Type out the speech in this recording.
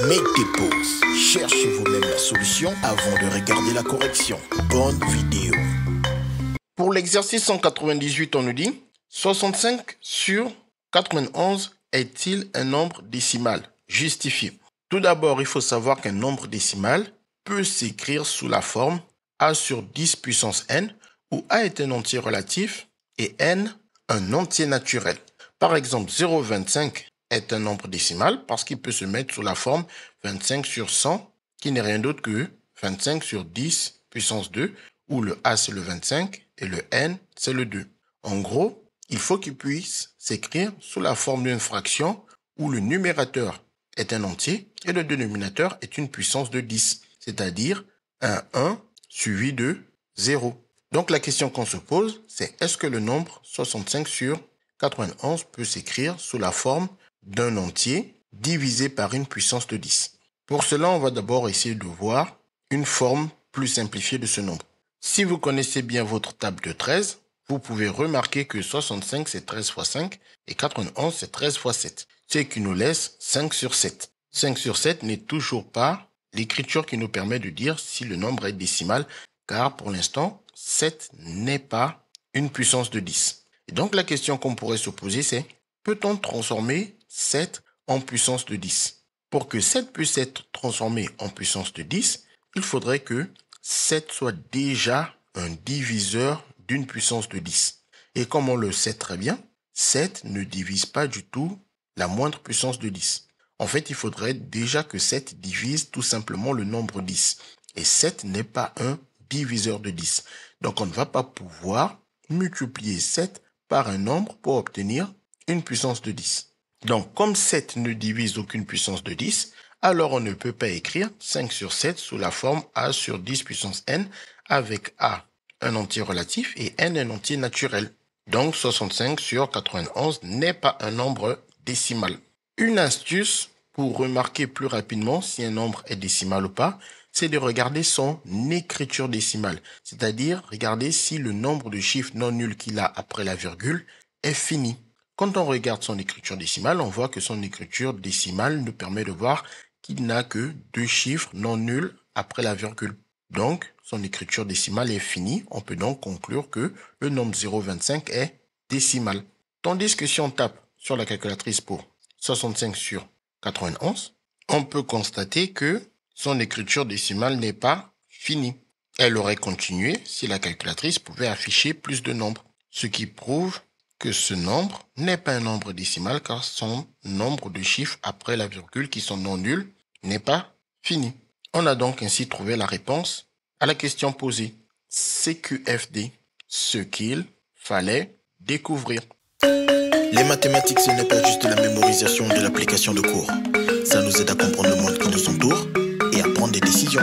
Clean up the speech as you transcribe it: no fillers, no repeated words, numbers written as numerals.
Mettez pause, cherchez vous-même la solution avant de regarder la correction. Bonne vidéo. Pour l'exercice 198, on nous dit 65 sur 91 est-il un nombre décimal? Justifié. Tout d'abord, il faut savoir qu'un nombre décimal peut s'écrire sous la forme a sur 10 puissance n, où a est un entier relatif et n un entier naturel. Par exemple, 0,25 est un nombre décimal parce qu'il peut se mettre sous la forme 25 sur 100, qui n'est rien d'autre que 25 sur 10 puissance 2, où le a c'est le 25 et le n c'est le 2. En gros, il faut qu'il puisse s'écrire sous la forme d'une fraction où le numérateur est un entier et le dénominateur est une puissance de 10, c'est-à-dire un 1 suivi de 0. Donc la question qu'on se pose, c'est est-ce que le nombre 65 sur 91 peut s'écrire sous la forme d'un entier divisé par une puissance de 10. Pour cela, on va d'abord essayer de voir une forme plus simplifiée de ce nombre. Si vous connaissez bien votre table de 13, vous pouvez remarquer que 65 c'est 13 fois 5 et 91 c'est 13 fois 7, ce qui nous laisse 5 sur 7. 5 sur 7 n'est toujours pas l'écriture qui nous permet de dire si le nombre est décimal, car pour l'instant, 7 n'est pas une puissance de 10. Et donc la question qu'on pourrait se poser, c'est peut-on transformer 7 en puissance de 10? Pour que 7 puisse être transformé en puissance de 10, il faudrait que 7 soit déjà un diviseur d'une puissance de 10. Et comme on le sait très bien, 7 ne divise pas du tout la moindre puissance de 10. En fait, il faudrait déjà que 7 divise tout simplement le nombre 10. Et 7 n'est pas un diviseur de 10. Donc on ne va pas pouvoir multiplier 7 par un nombre pour obtenir une puissance de 10. Donc comme 7 ne divise aucune puissance de 10, alors on ne peut pas écrire 5 sur 7 sous la forme a sur 10 puissance n avec a un entier relatif et n un entier naturel. Donc 65 sur 91 n'est pas un nombre décimal. Une astuce pour remarquer plus rapidement si un nombre est décimal ou pas, c'est de regarder son écriture décimale, c'est-à-dire regarder si le nombre de chiffres non nuls qu'il a après la virgule est fini. Quand on regarde son écriture décimale, on voit que son écriture décimale nous permet de voir qu'il n'a que 2 chiffres non nuls après la virgule. Donc, son écriture décimale est finie. On peut donc conclure que le nombre 0,25 est décimal. Tandis que si on tape sur la calculatrice pour 65 sur 91, on peut constater que son écriture décimale n'est pas finie. Elle aurait continué si la calculatrice pouvait afficher plus de nombres, ce qui prouve que ce nombre n'est pas un nombre décimal car son nombre de chiffres après la virgule qui sont non nuls n'est pas fini. On a donc ainsi trouvé la réponse à la question posée. CQFD, ce qu'il fallait découvrir. Les mathématiques, ce n'est pas juste la mémorisation de l'application de cours. Ça nous aide à comprendre le monde qui nous entoure et à prendre des décisions.